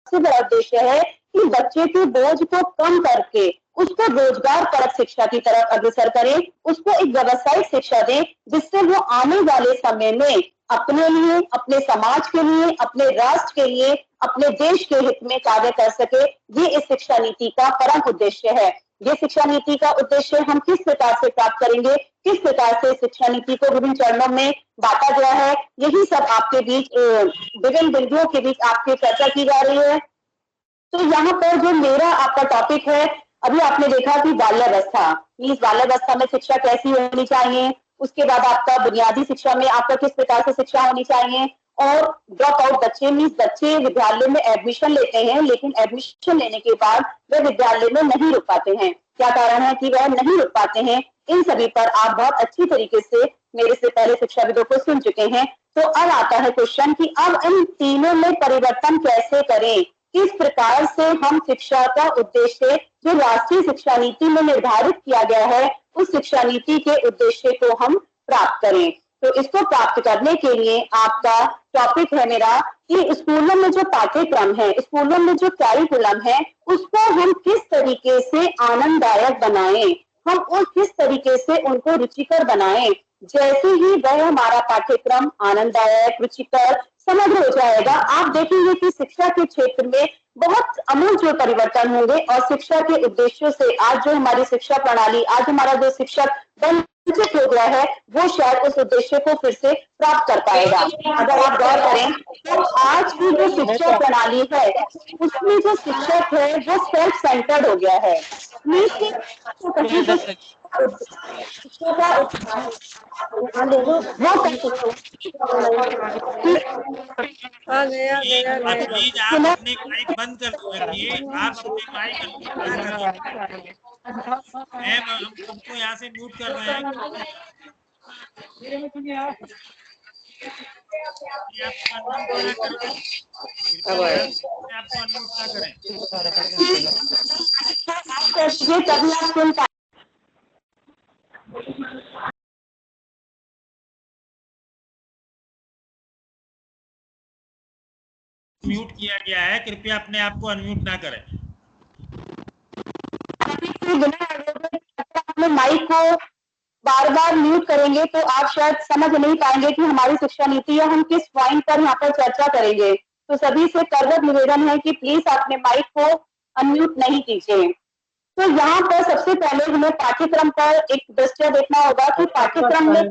सबसे बड़ा उद्देश्य है कि बच्चे के बोझ को कम करके उसको रोजगार परक शिक्षा की तरफ अग्रसर करें, उसको एक व्यावसायिक शिक्षा दें, जिससे वो आने वाले समय में अपने लिए, अपने समाज के लिए, अपने राष्ट्र के लिए, अपने देश के हित में कार्य कर सके। ये इस शिक्षा नीति का परम उद्देश्य है। ये शिक्षा नीति का उद्देश्य हम किस प्रकार से प्राप्त करेंगे, किस प्रकार से शिक्षा नीति को विभिन्न चरणों में बांटा गया है, यही सब आपके बीच विभिन्न बिंदुओं के बीच आपकी चर्चा की जा रही है। तो यहाँ पर जो मेरा आपका टॉपिक है, अभी आपने देखा कि बाल्यावस्था, इस बाल्यावस्था में शिक्षा कैसी होनी चाहिए, उसके बाद आपका बुनियादी शिक्षा में आपका किस प्रकार से शिक्षा होनी चाहिए, और ड्रॉप आउट बच्चे मीन्स बच्चे विद्यालय में एडमिशन लेते हैं लेकिन एडमिशन लेने के बाद वे विद्यालय में नहीं रुक पाते हैं। क्या कारण है कि वह नहीं रुक पाते हैं? इन सभी पर आप बहुत अच्छी तरीके से मेरे से पहले शिक्षाविदों को सुन चुके हैं। तो अब आता है क्वेश्चन कि अब इन तीनों में परिवर्तन कैसे करें, किस प्रकार से हम शिक्षा का उद्देश्य जो राष्ट्रीय शिक्षा नीति में निर्धारित किया गया है, उस शिक्षा नीति के उद्देश्य को हम प्राप्त करें। तो इसको प्राप्त करने के लिए आपका टॉपिक है मेरा कि स्कूलों में जो पाठ्यक्रम है, स्कूलों में जो कैरिकुलम है, उसको हम किस तरीके से आनंददायक बनाएं, हम उस किस तरीके से उनको रुचिकर बनाएं। जैसे ही वह हमारा पाठ्यक्रम आनंददायक, रुचिकर, समग्र हो जाएगा, आप देखेंगे कि शिक्षा के क्षेत्र में बहुत अमूल परिवर्तन होंगे और शिक्षा के उद्देश्यों से आज जो हमारी शिक्षा प्रणाली, आज हमारा जो शिक्षक वंचित हो गया है, वो शायद उस उद्देश्य को फिर से प्राप्त कर पाएगा। अगर आप गौर करें तो आज की जो शिक्षा प्रणाली है, उसमें जो शिक्षक है वो सेल्फ सेंटर्ड हो गया है। प्लीज आप अपने माइक बंद कर रखिए, आप अपने माइक अनम्यूट ना करें। मैम हम सबको यहाँ से म्यूट कर रहे हैं। आपको अनम्यूट ना करें। म्यूट किया गया है, कृपया अपने आप को अनम्यूट ना करें। अपने माइक को बार बार म्यूट करेंगे तो आप शायद समझ नहीं पाएंगे कि हमारी शिक्षा नीति है, हम किस पॉइंट पर यहाँ पर चर्चा करेंगे। तो सभी से करगत निवेदन है कि प्लीज अपने माइक को अनम्यूट नहीं कीजिए। तो यहाँ पर सबसे पहले हमें पाठ्यक्रम पर एक दृष्टया देखना होगा कि पाठ्यक्रम में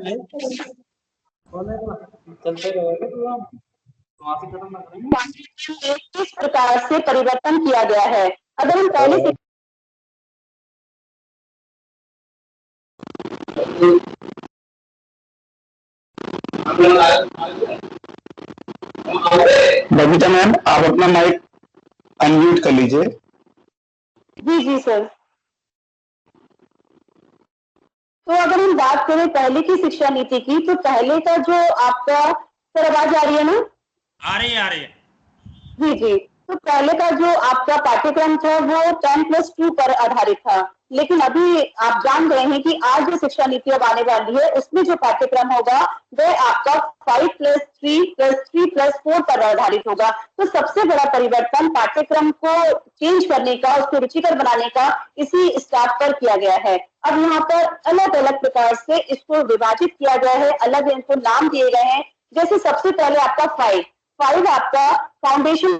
किस प्रकार से परिवर्तन किया गया है। अगर हम पहले से बबीता मैम, आप अपना माइक अनम्यूट कर लीजिए। जी जी सर। तो अगर हम बात करें पहले की शिक्षा नीति की, तो पहले का जो आपका, सर आवाज आ रही है ना? आ रही है। जी जी। तो पहले का जो आपका पाठ्यक्रम था वो 10+2 पर आधारित था, लेकिन अभी आप जान गए हैं कि आज जो शिक्षा नीति अब आने वाली है उसमें जो पाठ्यक्रम होगा वह आपका 5+3+3+4 पर आधारित होगा। तो सबसे बड़ा परिवर्तन पाठ्यक्रम को चेंज करने का, उसको रुचिकर बनाने का इसी स्टार्ट पर किया गया है। अब यहाँ पर अलग अलग प्रकार से इसको विभाजित किया गया है, अलग इनको नाम दिए गए हैं। जैसे सबसे पहले आपका 5 आपका फाउंडेशन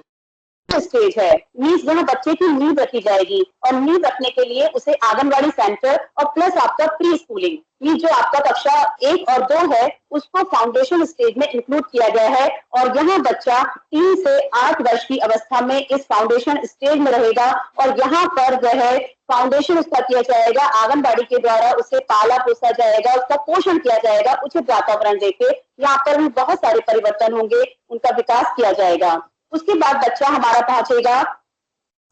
स्टेज है, मीन्स जहाँ बच्चे की नींव रखी जाएगी, और नींव रखने के लिए उसे आंगनबाड़ी सेंटर और प्लस आपका प्री स्कूलिंग, ये जो आपका कक्षा 1 और 2 है उसको फाउंडेशन स्टेज में इंक्लूड किया गया है। और यहाँ बच्चा 3 से 8 वर्ष की अवस्था में इस फाउंडेशन स्टेज में रहेगा और यहाँ पर वह फाउंडेशन उसका किया जाएगा, आंगनबाड़ी के द्वारा उसे पाला पोसा जाएगा, उसका पोषण किया जाएगा उचित वातावरण देके। यहाँ पर भी बहुत सारे परिवर्तन होंगे, उनका विकास किया जाएगा। उसके बाद बच्चा हमारा पहुंचेगा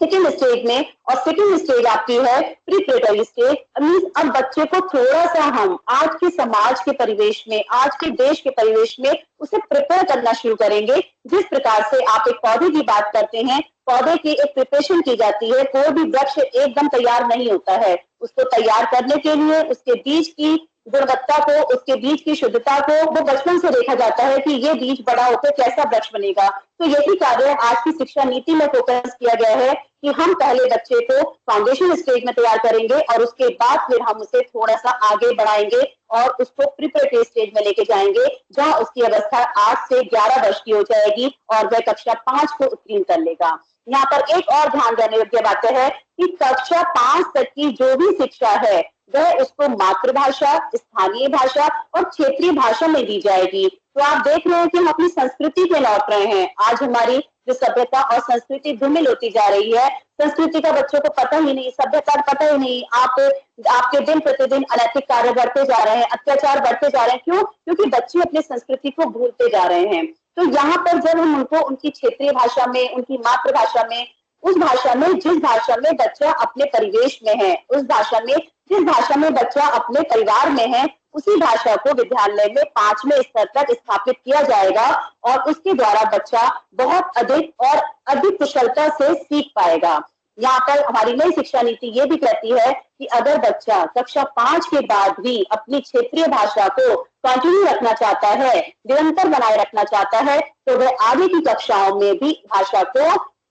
सेकेंड स्टेज में, और सेकेंड स्टेज आपकी है प्रीपरेटरी स्टेज। मीन्स अब बच्चे को थोड़ा सा हम आज के समाज के परिवेश में, आज के देश के परिवेश में उसे प्रिपेयर करना शुरू करेंगे। जिस प्रकार से आप एक पौधे की बात करते हैं, पौधे की एक प्रिपरेशन की जाती है, कोई भी वृक्ष एकदम तैयार नहीं होता है, उसको तैयार करने के लिए उसके बीज की गुणवत्ता को, उसके बीज की शुद्धता को वो बचपन से देखा जाता है कि ये बीज बड़ा होकर कैसा वृक्ष बनेगा। तो यही कार्य आज की शिक्षा नीति में फोकस किया गया है कि हम पहले बच्चे को फाउंडेशन स्टेज में तैयार करेंगे और उसके बाद फिर हम उसे थोड़ा सा आगे बढ़ाएंगे और उसको प्रिपरेटरी स्टेज में लेके जाएंगे, जहां उसकी अवस्था 8 से 11 वर्ष की हो जाएगी और वह कक्षा 5 को उत्तीर्ण कर लेगा। यहाँ पर एक और ध्यान देने योग्य बात है कि कक्षा 5 तक की जो भी शिक्षा है वह उसको मातृभाषा, स्थानीय भाषा और क्षेत्रीय भाषा में दी जाएगी। तो आप देख रहे हैं कि हम अपनी संस्कृति पे लौट रहे हैं। आज हमारी जो सभ्यता और संस्कृति धूमिल होती जा रही है, संस्कृति का बच्चों को पता ही नहीं, सभ्यता का पता ही नहीं। आपके दिन प्रतिदिन अनैतिक कार्य बढ़ते जा रहे हैं, अत्याचार बढ़ते जा रहे हैं। क्यों? क्योंकि बच्चे अपनी संस्कृति को भूलते जा रहे हैं। तो यहाँ पर जब हम उनको उनकी क्षेत्रीय भाषा में, उनकी मातृभाषा में, उस भाषा में जिस भाषा में बच्चा अपने परिवेश में है, उस भाषा में जिस भाषा में बच्चा अपने परिवार में है, उसी भाषा को विद्यालय में 5वें स्तर तक स्थापित किया जाएगा और उसके द्वारा बच्चा बहुत अधिक कुशलता से सीख पाएगा। यहाँ पर हमारी नई शिक्षा नीति ये भी कहती है कि अगर बच्चा कक्षा 5 के बाद भी अपनी क्षेत्रीय भाषा को कंटिन्यू रखना चाहता है, निरंतर बनाए रखना चाहता है, तो वह आगे की कक्षाओं में भी भाषा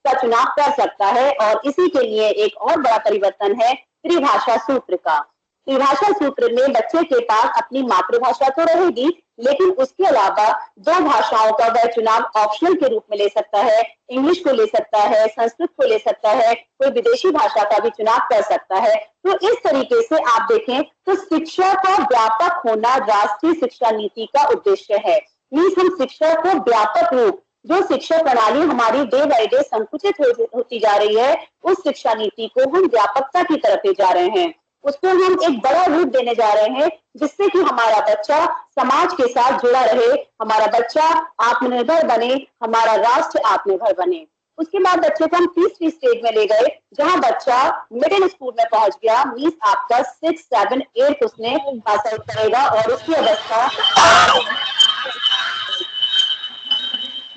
का चुनाव कर सकता है। और इसी के लिए एक और बड़ा परिवर्तन है त्रिभाषा सूत्र का। त्रिभाषा सूत्र में बच्चे के पास अपनी मातृभाषा तो रहेगी, लेकिन उसके अलावा 2 भाषाओं का वह चुनाव ऑप्शनल के रूप में ले सकता है। इंग्लिश को ले सकता है, संस्कृत को ले सकता है, कोई विदेशी भाषा का भी चुनाव कर सकता है। तो इस तरीके से आप देखें तो शिक्षा का व्यापक होना राष्ट्रीय शिक्षा नीति का उद्देश्य है। मीन्स हम शिक्षा को व्यापक रूप, जो शिक्षा प्रणाली हमारी डे बाय डे संकुचित होती जा रही है, उस शिक्षा नीति को हम व्यापकता की तरफ ले जा रहे हैं। उसको हम एक बड़ा रूप देने जा रहे हैं, जिससे कि हमारा बच्चा समाज के साथ जुड़ा रहे, हमारा बच्चा आत्मनिर्भर बने, हमारा राष्ट्र आत्मनिर्भर बने। उसके बाद बच्चे को हम तीसरी स्टेज में ले गए, जहां बच्चा मिडिल स्कूल में पहुंच गया। मीन्स आपका 6, 7, 8 उसने हासिल करेगा और उसकी अवस्था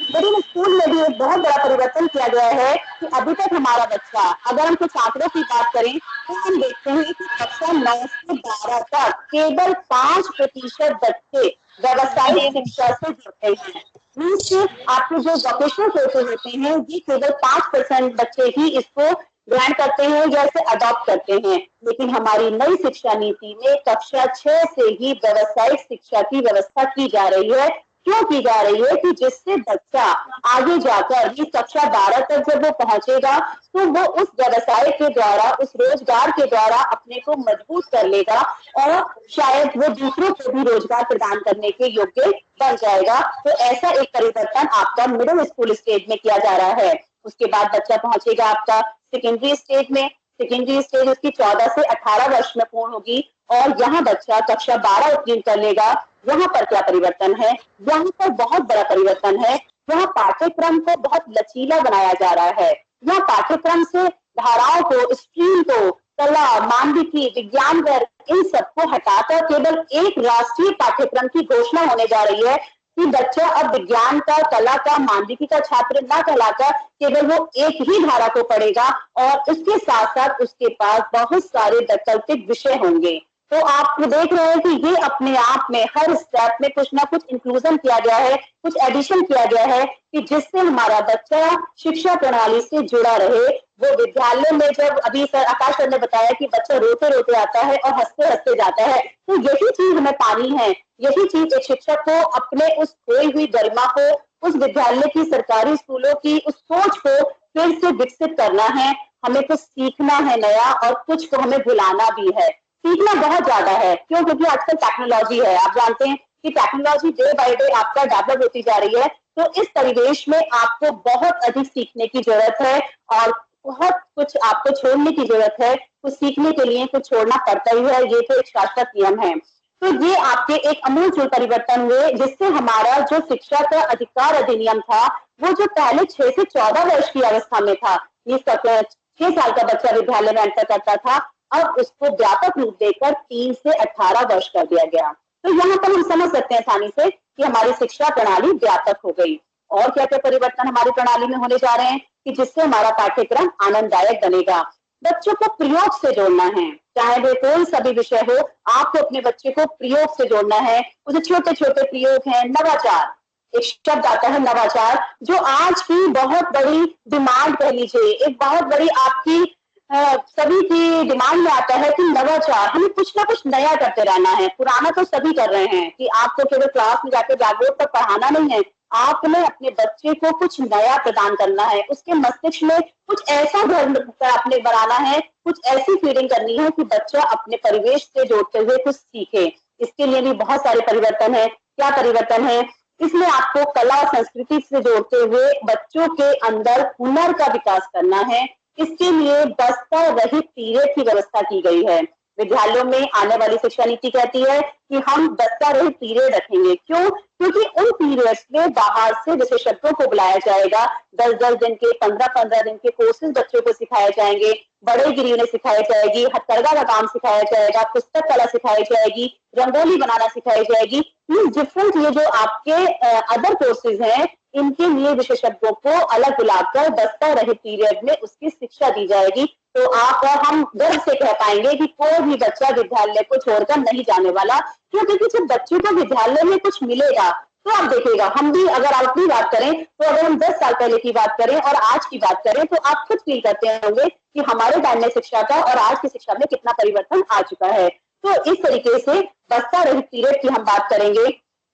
मिडिल स्कूल में भी एक बहुत बड़ा परिवर्तन किया गया है कि अभी तक हमारा बच्चा, अगर हम कुछ आंकड़ों की बात करें तो हम देखते हैं कि कक्षा 9 से 12 तक केवल 5% बच्चे व्यावसायिक शिक्षा से जुड़ते हैं। मीन्स आपके जो वोकेशनल कोर्सेज होते हैं, ये केवल 5% बच्चे ही इसको ग्रहण करते हैं या इसे अडॉप्ट करते हैं। लेकिन हमारी नई शिक्षा नीति में कक्षा 6 से ही व्यावसायिक शिक्षा की व्यवस्था की जा रही है। क्यों की जा रही है? कि जिससे बच्चा आगे जाकर इस कक्षा 12 तक जब वो पहुंचेगा तो वो उस व्यवसाय के द्वारा, उस रोजगार के द्वारा अपने को मजबूत कर लेगा और शायद वो दूसरों को भी रोजगार प्रदान करने के योग्य बन जाएगा। तो ऐसा एक परिवर्तन आपका मिडिल स्कूल स्टेज में किया जा रहा है। उसके बाद बच्चा पहुंचेगा आपका सेकेंडरी स्टेज में। सेकेंडरी स्टेज उसकी 14 से 18 वर्ष में पूर्ण होगी और यहाँ बच्चा कक्षा 12 उत्तीर्ण कर लेगा। यहाँ पर क्या परिवर्तन है? यहाँ पर बहुत बड़ा परिवर्तन है। यहाँ पाठ्यक्रम को बहुत लचीला बनाया जा रहा है। यहाँ पाठ्यक्रम से धाराओं को, स्ट्रीम को, कला, मानविकी, विज्ञान वर्ग, इन सबको हटाकर केवल एक राष्ट्रीय पाठ्यक्रम की घोषणा होने जा रही है कि बच्चा अब विज्ञान का, कला का, मानविकी का छात्र न कहलाकर केवल वो एक ही धारा को पढ़ेगा और उसके साथ साथ उसके पास बहुत सारे वैकल्पिक विषय होंगे। तो आप देख रहे हैं कि ये अपने आप में हर स्टेप में कुछ ना कुछ इंक्लूजन किया गया है, कुछ एडिशन किया गया है कि जिससे हमारा बच्चा शिक्षा प्रणाली से जुड़ा रहे। वो विद्यालय में जब अभी सर आकाश सर ने बताया कि बच्चा रोते रोते आता है और हंसते हंसते जाता है, तो यही चीज हमें पानी है। यही चीज एक शिक्षक को अपने उस खोई हुई गरिमा को, उस विद्यालय की, सरकारी स्कूलों की उस सोच को फिर से विकसित करना है। हमें कुछ सीखना है नया और कुछ को हमें भुलाना भी है। सीखना बहुत ज्यादा है। क्यों? क्योंकि आजकल टेक्नोलॉजी है। आप जानते हैं कि टेक्नोलॉजी डे बाय डे आपका डेवलप होती जा रही है। तो इस परिवेश में आपको बहुत अधिक सीखने की जरूरत है और बहुत कुछ आपको छोड़ने की जरूरत है। कुछ सीखने के लिए कुछ छोड़ना पड़ता ही है, ये तो एक शाश्वत नियम है। तो ये आपके एक अमूलचूल परिवर्तन हुए, जिससे हमारा जो शिक्षा का अधिकार अधिनियम था, वो जो पहले 6 से 14 वर्ष की अवस्था में था, 6 साल का बच्चा विद्यालय में एंटर करता था, अब उसको व्यापक रूप देकर 3 से 18 वर्ष कर दिया गया। तो यहाँ पर हम समझ सकते हैं आसानी से कि हमारी शिक्षा प्रणाली व्यापक हो गई। और क्या क्या परिवर्तन हमारी प्रणाली में होने जा रहे हैं कि जिससे हमारा पाठ्यक्रम आनंददायक बनेगा। बच्चों को प्रयोग से जोड़ना है। चाहे वे कोई सा भी विषय हो, आपको अपने बच्चे को प्रयोग से जोड़ना है। उसे छोटे छोटे प्रयोग हैं, नवाचार, एक शब्द आता है नवाचार, जो आज की बहुत बड़ी डिमांड कह लीजिए, एक बहुत बड़ी आपकी सभी की डिमांड में आता है कि नवाचार, हमें कुछ ना कुछ नया करते रहना है। पुराना तो सभी कर रहे हैं कि आपको केवल क्लास में जाकर ब्लैक बोर्ड पर पढ़ाना नहीं है, आपने अपने बच्चे को कुछ नया प्रदान करना है, उसके मस्तिष्क में कुछ ऐसा घर आपने बनाना है, कुछ ऐसी फीडिंग करनी है कि बच्चा अपने परिवेश से जोड़ते हुए कुछ सीखे। इसके लिए भी बहुत सारे परिवर्तन है। क्या परिवर्तन है? इसमें आपको कला संस्कृति से जोड़ते हुए बच्चों के अंदर हुनर का विकास करना है। इसके लिए बस्ता रहित पीरियड की व्यवस्था की गई है। विद्यालयों में आने वाली शिक्षा नीति कहती है कि हम बस्ता रहित पीरियड रखेंगे। क्यों? क्योंकि उन पीरियड्स में बाहर से विशेषज्ञों को बुलाया जाएगा। 10-10 दिन के, 15-15 दिन के कोर्सेज बच्चों को सिखाए जाएंगे, बढ़ईगिरी उन्हें सिखाई जाएगी, हथकरघा का काम सिखाया जाएगा, पुस्तक कला सिखाई जाएगी, रंगोली बनाना सिखाई जाएगी। डिफरेंट ये जो आपके अदर कोर्सेज हैं, इनके लिए विशेषज्ञों को अलग बुलाकर बस्ता रहित पीरियड में उसकी शिक्षा दी जाएगी। तो आप हम गर्व से कह पाएंगे कि कोई भी बच्चा विद्यालय को छोड़कर नहीं जाने वाला। क्योंकि जब बच्चों को विद्यालय में कुछ मिलेगा तो आप देखिएगा, हम भी अगर अपनी बात करें तो अगर हम 10 साल पहले की बात करें और आज की बात करें तो आप खुद फील करते होंगे कि हमारे टाइम में शिक्षा का और आज की शिक्षा में कितना परिवर्तन आ चुका है। तो इस तरीके से बस्ता रहित पीरियड की हम बात करेंगे।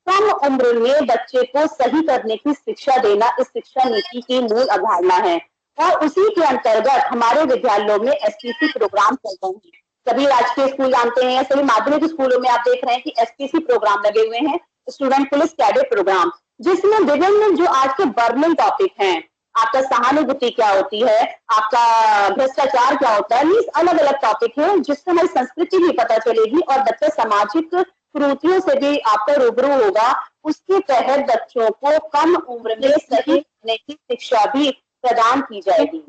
कम उम्र में बच्चे को सही करने की शिक्षा देना इस शिक्षा नीति की मूल अवधारणा है और उसी के अंतर्गत हमारे विद्यालयों में एसपीसी प्रोग्राम चल रहे हैं। सभी राजकीय स्कूल जानते हैं, सभी माध्यमिक स्कूलों में आप देख रहे हैं कि एसपीसी प्रोग्राम लगे हुए हैं, स्टूडेंट पुलिस कैडेट प्रोग्राम, जिसमें विभिन्न जो आज के बर्निंग टॉपिक हैं, आपका सहानुभूति क्या होती है, आपका भ्रष्टाचार क्या होता है, ये अलग अलग टॉपिक है जिससे हमारी संस्कृति भी पता चलेगी और बच्चे सामाजिक कुरीतियों से भी आपका रूबरू होगा। उसके तहत बच्चों को कम उम्र में सही करने की शिक्षा भी प्रदान की जाएगी।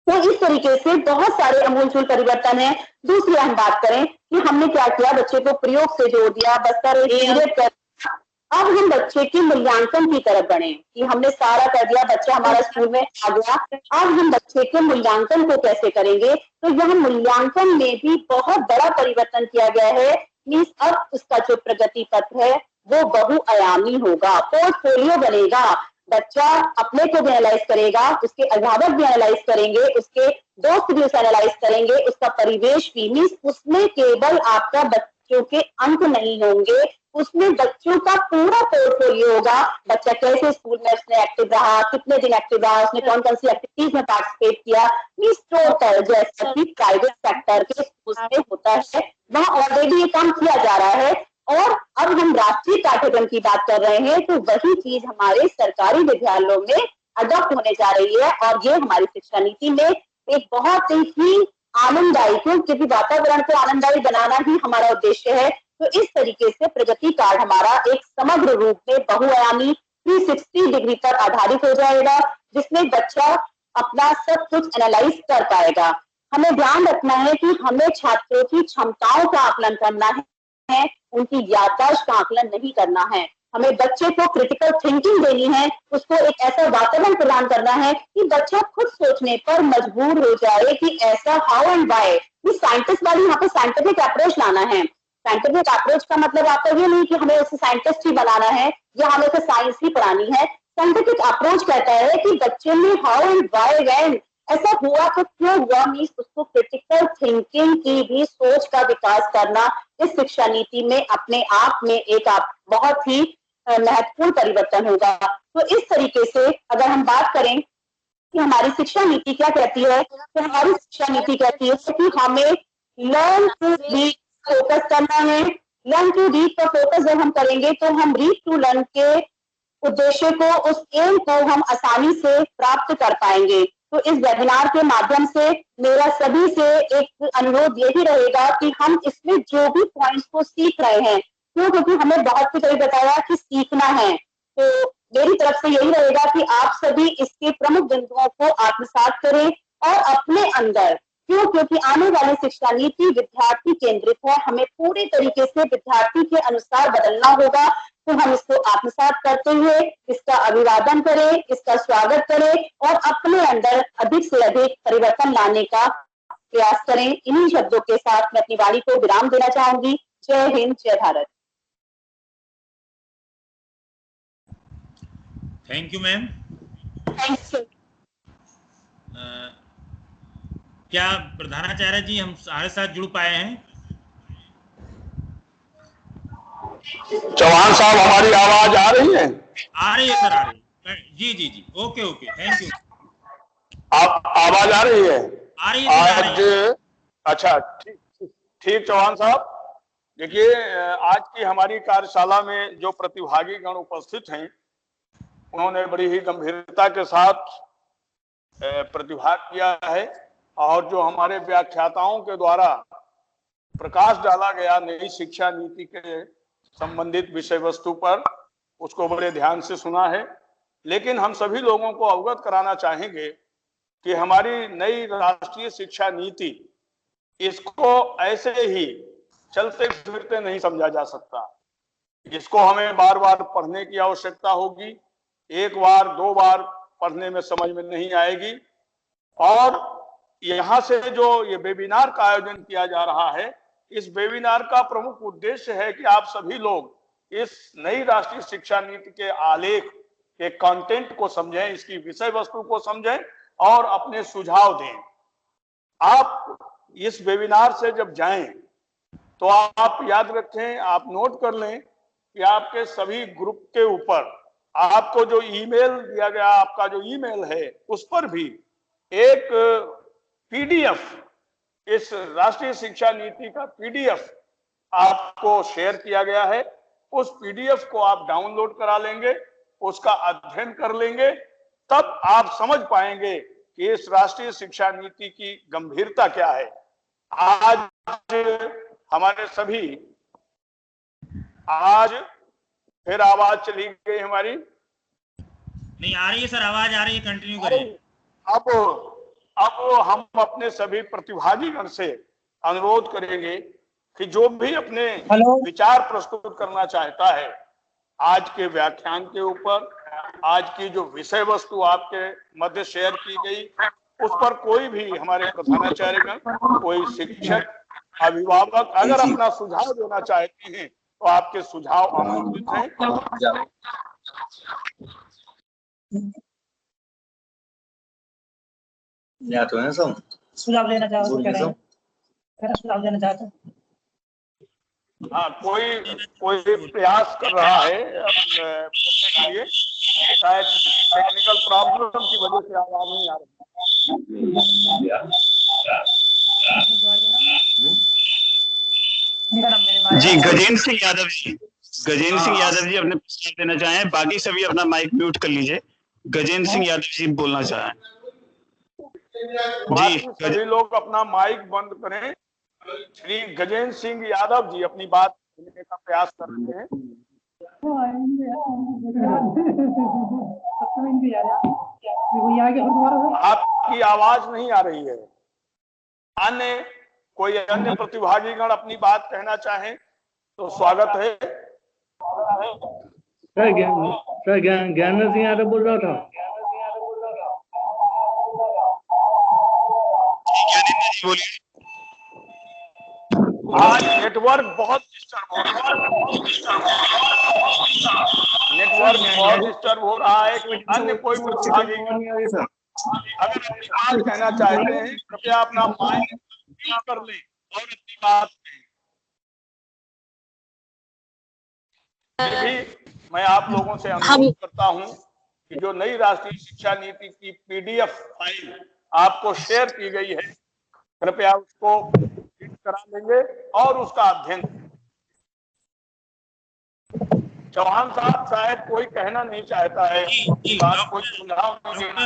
तो इस तरीके से बहुत सारे अमूलचूल परिवर्तन है। दूसरी हम बात करें कि हमने क्या किया, बच्चे को प्रयोग से जोड़ दिया, बस्ता रहित कर। अब हम बच्चे के मूल्यांकन की तरफ बढ़े कि हमने सारा कर दिया, बच्चा हमारा स्कूल में आ गया, अब हम बच्चे के मूल्यांकन को कैसे करेंगे। तो यह मूल्यांकन में भी बहुत बड़ा परिवर्तन किया गया है। मीन्स अब उसका जो प्रगति पथ है वो बहुआयामी होगा, पोर्टफोलियो बनेगा। बच्चा अपने को भी एनालाइज करेगा, उसके अभिभावक भी एनालाइज करेंगे, उसके दोस्त भी उसे एनालाइज करेंगे, उसका परिवेश भी। मीन्स उसमें केवल आपका बच्चों के अंक नहीं होंगे, उसमें बच्चों का पूरा पोर्टफोलियो होगा। बच्चा कैसे स्कूल में उसने एक्टिव रहा, कितने दिन एक्टिव रहा, उसने कौन कौन सी एक्टिविटीज में पार्टिसिपेट किया। मीन्स टोटल जैसा कि प्राइवेट सेक्टर के स्कूल में होता है, वहाँ ऑलरेडी ये काम किया जा रहा है। और अब हम राष्ट्रीय पाठ्यक्रम की बात कर रहे हैं तो वही चीज हमारे सरकारी विद्यालयों में अडॉप्ट होने जा रही है और ये हमारी शिक्षा नीति में एक बहुत ही आनंददायी, क्योंकि वातावरण को आनंददायी बनाना ही हमारा उद्देश्य है। तो इस तरीके से प्रगति कार्ड हमारा एक समग्र रूप में बहुआयामी 360 डिग्री पर आधारित हो जाएगा, जिसमें बच्चा अपना सब कुछ एनालाइज कर पाएगा। हमें ध्यान रखना है कि हमें छात्रों की क्षमताओं का आकलन करना है, उनकी याददाश्त का आकलन नहीं करना है। हमें बच्चे को क्रिटिकल थिंकिंग देनी है, उसको एक ऐसा वातावरण प्रदान करना है कि बच्चा खुद सोचने पर मजबूर हो जाए कि ऐसा हाउ एंड व्हाई। साइंटिस्ट वाली यहाँ पे साइंटिफिक अप्रोच लाना है। साइंटिफिक अप्रोच का मतलब आपका ये नहीं कि हमें उसे साइंटिस्ट ही बनाना है या हमें उसे साइंस ही पढ़ानी है। साइंटिफिक अप्रोच कहता है कि बच्चे में हाउ एंड व्हाई व्हेन ऐसा हुआ तो क्यों हुआ, मीन्स उसको क्रिटिकल थिंकिंग की भी सोच का विकास करना इस शिक्षा नीति में अपने आप में एक बहुत ही महत्वपूर्ण परिवर्तन होगा। तो इस तरीके से अगर हम बात करें कि हमारी शिक्षा नीति क्या कहती है, तो हमारी शिक्षा नीति कहती है कि हमें लर्न टू रीड फोकस करना है। लर्न टू रीड पर फोकस जब हम करेंगे तो हम रीड टू लर्न के उद्देश्य को, उस एम को हम आसानी से प्राप्त कर पाएंगे। तो इस वेबिनार के माध्यम से मेरा सभी से एक अनुरोध यही रहेगा कि हम इसमें जो भी पॉइंट्स को सीख रहे हैं, क्योंकि हमें बहुत कुछ अभी बताया कि सीखना है, तो मेरी तरफ से यही रहेगा कि आप सभी इसके प्रमुख बिंदुओं को आत्मसात करें और अपने अंदर, क्योंकि आने वाली शिक्षा नीति विद्यार्थी केंद्रित है, हमें पूरे तरीके से विद्यार्थी के अनुसार बदलना होगा। तो हम इसको आत्मसात करते हुए इसका अभिवादन करें, इसका स्वागत करें और अपने अंदर अधिक से अधिक परिवर्तन लाने का प्रयास करें। इन्हीं शब्दों के साथ मैं अपनी वाणी को विराम देना चाहूंगी। जय हिंद, जय Bharat. Thank you ma'am. Thanks. क्या प्रधानाचार्य जी हमारे साथ जुड़ पाए हैं? चौहान साहब, हमारी आवाज आ रही है? आ रही है सर, आ रही है। जी जी जी, ओके ओके, थैंक यू। आप आवाज आ रही है? आ रही है सर, आ रही है। अच्छा, ठीक चौहान साहब। देखिए, आज की हमारी कार्यशाला में जो प्रतिभागीगण उपस्थित हैं, उन्होंने बड़ी ही गंभीरता के साथ प्रतिभाग किया है और जो हमारे व्याख्याताओं के द्वारा प्रकाश डाला गया नई शिक्षा नीति के संबंधित विषय वस्तु पर, उसको बड़े ध्यान से सुना है। लेकिन हम सभी लोगों को अवगत कराना चाहेंगे कि हमारी नई राष्ट्रीय शिक्षा नीति, इसको ऐसे ही चलते फिरते नहीं समझा जा सकता। इसको हमें बार बार पढ़ने की आवश्यकता होगी। एक बार दो बार पढ़ने में समझ में नहीं आएगी। और यहाँ से जो ये वेबिनार का आयोजन किया जा रहा है, इस वेबिनार का प्रमुख उद्देश्य है कि आप सभी लोग इस नई राष्ट्रीय शिक्षा नीति के आलेख के कंटेंट को समझें, इसकी विषय वस्तु को समझें और अपने सुझाव दें। आप इस वेबिनार से जब जाएं तो आप याद रखें, आप नोट कर लें कि आपके सभी ग्रुप के ऊपर आपको जो ईमेल दिया गया, आपका जो ईमेल है, उस पर भी एक पीडीएफ, इस राष्ट्रीय शिक्षा नीति का पीडीएफ आपको शेयर किया गया है। उस पीडीएफ को आप डाउनलोड करा लेंगे, उसका अध्ययन कर लेंगे, तब आप समझ पाएंगे कि इस राष्ट्रीय शिक्षा नीति की गंभीरता क्या है। आज हमारे सभी, आज फिर आवाज चली गई हमारी? नहीं आ रही है सर, आवाज आ रही है, कंटिन्यू करिए। अब हम अपने सभी प्रतिभागीगण से अनुरोध करेंगे कि जो भी अपने विचार प्रस्तुत करना चाहता है आज के व्याख्यान के ऊपर, आज की जो विषय वस्तु आपके मध्य शेयर की गई, उस पर कोई भी हमारे प्रधानाचार्यगण, कोई शिक्षक, अभिभावक अगर अपना सुझाव देना चाहते हैं तो आपके सुझाव आमंत्रित हैं। तो है सब सुझाव देना चाहते हैं। हाँ, कोई प्रयास कर रहा है बोलने के लिए, शायद टेक्निकल प्रॉब्लम की वजह से आवाज नहीं आ रही। जी, गजेंद्र सिंह यादव जी, अपने प्रस्ताव देना चाहें। बाकी सभी अपना माइक म्यूट कर लीजिए। गजेंद्र सिंह यादव जी बोलना चाहें। जी, सभी लोग अपना माइक बंद करें। श्री गजेंद्र सिंह यादव जी अपनी बात कहने का प्रयास कर रहे हैं। आपकी आवाज नहीं आ रही है। कोई अन्य प्रतिभागीगण अपनी बात कहना चाहें तो स्वागत है। ज्ञानेंद्र सिंह यादव बोल रहा था। आज नेटवर्क बहुत डिस्टर्ब हो रहा है। अन्य कोई प्रतिभागी अगर अपनी बात कहना चाहते हैं, कृपया अपना माइक म्यूट कर लें और अपनी बात कहें। मैं आप लोगों से अनुरोध करता हूं कि जो नई राष्ट्रीय शिक्षा नीति की पीडीएफ फाइल आपको शेयर की गई है, कृपया उसको प्रिंट करा लेंगे और उसका अध्ययन। चौहान साहब शायद कोई कहना नहीं चाहता है। डॉक्टर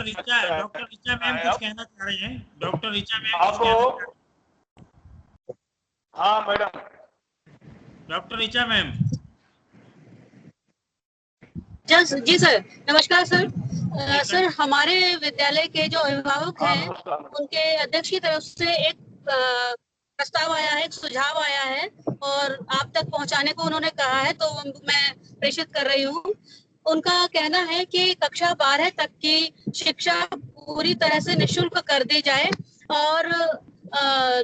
ऋचा मैम कुछ कहना चाह रही हैं। डॉक्टर ऋचा मैम, हाँ मैडम। Doctor Richa ma'am. जी सर, नमस्कार सर। सर, हमारे विद्यालय के जो अभिभावक हैं, उनके अध्यक्ष की तरफ से एक प्रस्ताव आया है, एक सुझाव आया है और आप तक पहुंचाने को उन्होंने कहा है, तो मैं प्रेषित कर रही हूँ। उनका कहना है कि कक्षा 12 तक की शिक्षा पूरी तरह से निःशुल्क कर दी जाए और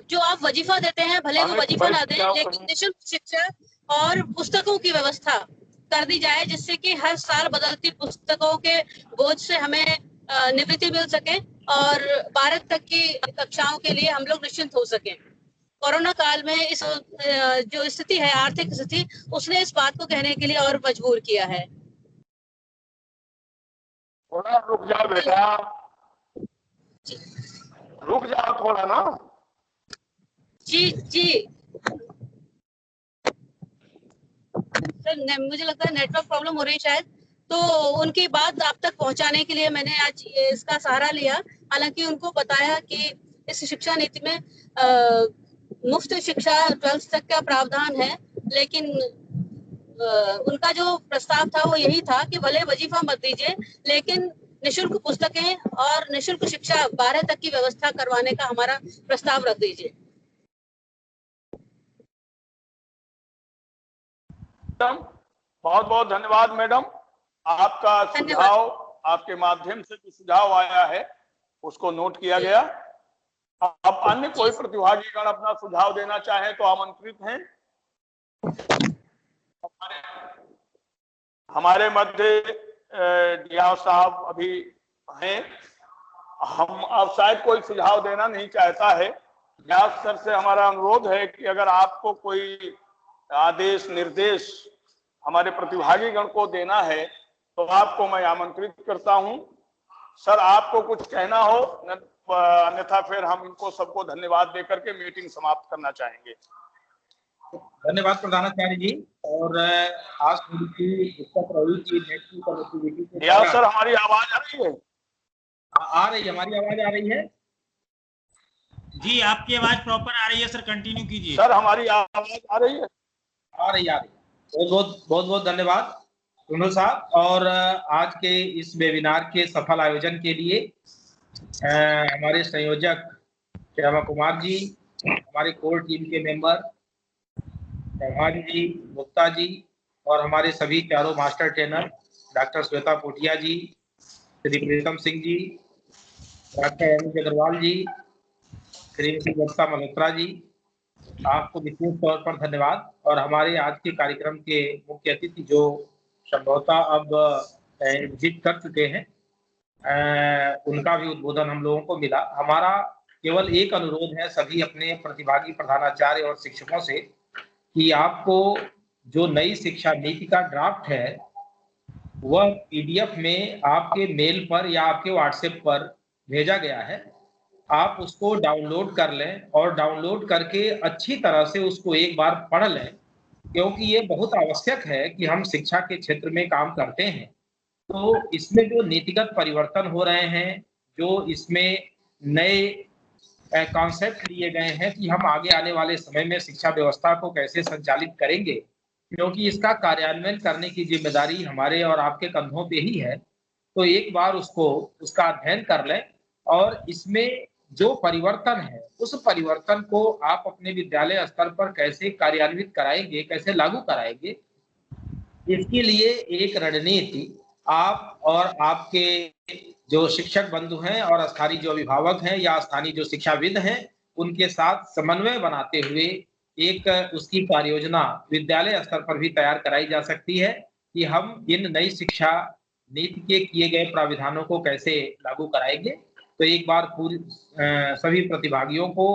जो आप वजीफा देते हैं, भले वो वजीफा ना दें, लेकिन निःशुल्क शिक्षा और पुस्तकों की व्यवस्था कर दी जाए, जिससे कि हर साल बदलती पुस्तकों के बोझ से हमें निवृत्ति मिल सके और 12 तक की कक्षाओं के लिए हम लोग निश्चिंत हो सकें। कोरोना काल में इस जो स्थिति है, आर्थिक स्थिति, उसने इस बात को कहने के लिए और मजबूर किया है। थोड़ा रुक जाओ बेटा, रुक जाओ थोड़ा ना। जी सर, मुझे लगता है नेटवर्क प्रॉब्लम हो रही है शायद, तो उनकी बात आप तक पहुंचाने के लिए मैंने आज इसका सहारा लिया। हालांकि उनको बताया कि इस शिक्षा नीति में मुफ्त शिक्षा 12th तक का प्रावधान है, लेकिन उनका जो प्रस्ताव था वो यही था कि भले वजीफा मत दीजिए, लेकिन निःशुल्क पुस्तकें और निःशुल्क शिक्षा 12 तक की व्यवस्था करवाने का हमारा प्रस्ताव रख दीजिए। बहुत बहुत धन्यवाद मैडम, आपका सुझाव, आपके माध्यम से जो सुझाव आया है उसको नोट किया गया। अब अन्य कोई प्रतिभागीगण अपना सुझाव देना चाहें तो आमंत्रित हैं। हमारे मध्य डियाव साहब अभी हैं, हम अब शायद कोई सुझाव देना नहीं चाहता है। व्यास सर से हमारा अनुरोध है कि अगर आपको कोई आदेश निर्देश हमारे प्रतिभागीगण को देना है तो आपको मैं आमंत्रित करता हूं। सर, आपको कुछ कहना हो, अन्यथा फिर हम इनको सबको धन्यवाद देकर के मीटिंग समाप्त करना चाहेंगे। धन्यवाद प्रधानाचार्य जी। और आज की दिक्कत रही कि नेट की कनेक्टिविटी। सर, हमारी आवाज आ रही है? आ रही है, हमारी आवाज आ रही है जी, आपकी आवाज प्रॉपर आ रही है सर, कंटिन्यू कीजिए। सर, हमारी आवाज आ रही है? आ रही है। बहुत बहुत धन्यवाद सुनील साहब। और आज के इस वेबिनार के सफल आयोजन के लिए हमारे संयोजक श्यामा कुमार जी, हमारे कोर टीम के मेंबर चौहान जी, गुप्ता जी, और हमारे सभी चारों master trainer doctor Shweta Potiya ji, Shri Pritam Singh ji, doctor Anil Agarwal ji, Shrimati Gupta Malhotra ji, आपको विशेष तौर पर धन्यवाद। और हमारे आज के कार्यक्रम के मुख्य अतिथि जो संभवतः अब विजिट कर चुके हैं, उनका भी उद्बोधन हम लोगों को मिला। हमारा केवल एक अनुरोध है सभी अपने प्रतिभागी प्रधानाचार्य और शिक्षकों से कि आपको जो नई शिक्षा नीति का ड्राफ्ट है वह PDF में आपके मेल पर या आपके व्हाट्सएप पर भेजा गया है। आप उसको डाउनलोड कर लें और डाउनलोड करके अच्छी तरह से उसको एक बार पढ़ लें, क्योंकि ये बहुत आवश्यक है कि हम शिक्षा के क्षेत्र में काम करते हैं तो इसमें जो नीतिगत परिवर्तन हो रहे हैं, जो इसमें नए कॉन्सेप्ट लिए गए हैं कि हम आगे आने वाले समय में शिक्षा व्यवस्था को कैसे संचालित करेंगे, क्योंकि इसका कार्यान्वयन करने की जिम्मेदारी हमारे और आपके कंधों पे ही है। तो एक बार उसका अध्ययन कर लें और इसमें जो परिवर्तन है उस परिवर्तन को आप अपने विद्यालय स्तर पर कैसे कार्यान्वित कराएंगे, कैसे लागू कराएंगे, इसके लिए एक रणनीति आप और आपके जो शिक्षक बंधु हैं और स्थानीय जो अभिभावक हैं या स्थानीय जो शिक्षाविद हैं उनके साथ समन्वय बनाते हुए एक उसकी कार्य योजना विद्यालय स्तर पर भी तैयार कराई जा सकती है कि हम इन नई शिक्षा नीति के किए गए प्राविधानों को कैसे लागू कराएंगे। तो एक बार सभी प्रतिभागियों को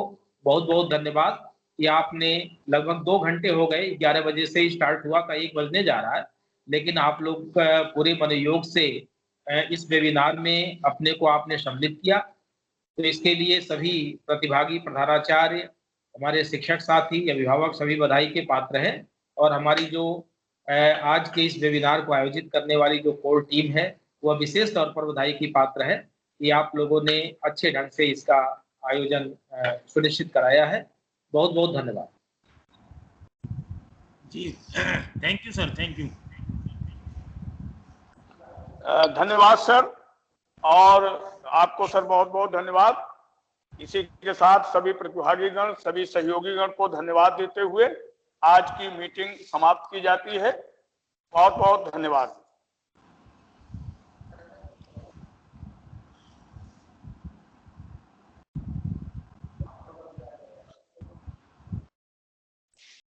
बहुत बहुत धन्यवाद कि आपने लगभग 2 घंटे हो गए, 11 बजे से स्टार्ट हुआ था, 1 बजने जा रहा है, लेकिन आप लोग पूरे मनोयोग से इस वेबिनार में अपने को आपने सम्मिलित किया। तो इसके लिए सभी प्रतिभागी प्रधानाचार्य, हमारे शिक्षक साथी, अभिभावक सभी बधाई के पात्र हैं। और हमारी जो आज के इस वेबिनार को आयोजित करने वाली जो कोर टीम है वह विशेष तौर पर बधाई की पात्र है कि आप लोगों ने अच्छे ढंग से इसका आयोजन सुनिश्चित कराया है। बहुत बहुत धन्यवाद जी। Thank you sir, thank you. धन्यवाद सर, और आपको सर बहुत बहुत धन्यवाद। इसी के साथ सभी प्रतिभागीगण, सभी सहयोगीगण को धन्यवाद देते हुए आज की मीटिंग समाप्त की जाती है। बहुत बहुत धन्यवाद।